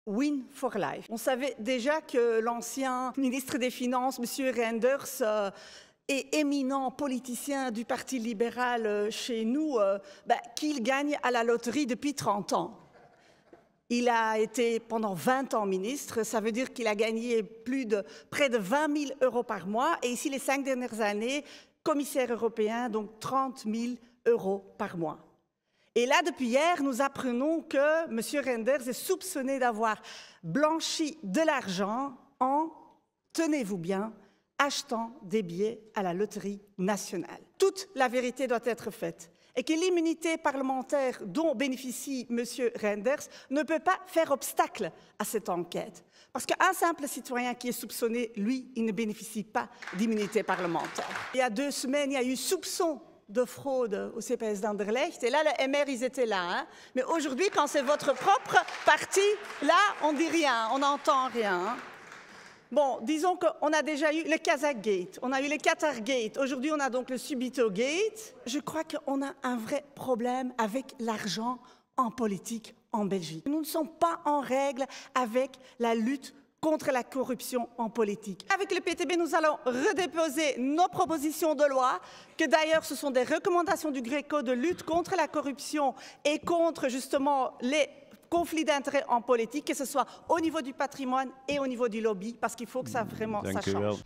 Win for Life. On savait déjà que l'ancien ministre des Finances, M. Reynders, et éminent politicien du Parti libéral chez nous, qu'il gagne à la loterie depuis 30 ans. Il a été pendant 20 ans ministre, ça veut dire qu'il a gagné près de 20 000 euros par mois, et ici les 5 dernières années, commissaire européen, donc 30 000 euros par mois. Et là, depuis hier, nous apprenons que M. Reynders est soupçonné d'avoir blanchi de l'argent en, tenez-vous bien, achetant des billets à la loterie nationale. Toute la vérité doit être faite et que l'immunité parlementaire dont bénéficie M. Reynders ne peut pas faire obstacle à cette enquête. Parce qu'un simple citoyen qui est soupçonné, lui, il ne bénéficie pas d'immunité parlementaire. Il y a 2 semaines, il y a eu soupçon de fraude au CPS d'Anderlecht. Et là, le MR, ils étaient là. Hein. Mais aujourd'hui, quand c'est votre propre parti, là, on ne dit rien, on n'entend rien. Hein. Bon, disons qu'on a déjà eu le Kazakh Gate, on a eu le Qatar Gate, aujourd'hui on a donc le Subito Gate. Je crois qu'on a un vrai problème avec l'argent en politique en Belgique. Nous ne sommes pas en règle avec la lutte contre la corruption en politique. Avec le PTB, nous allons redéposer nos propositions de loi, que d'ailleurs ce sont des recommandations du GRECO de lutte contre la corruption et contre justement les conflits d'intérêts en politique, que ce soit au niveau du patrimoine et au niveau du lobby, parce qu'il faut que ça vraiment ça change.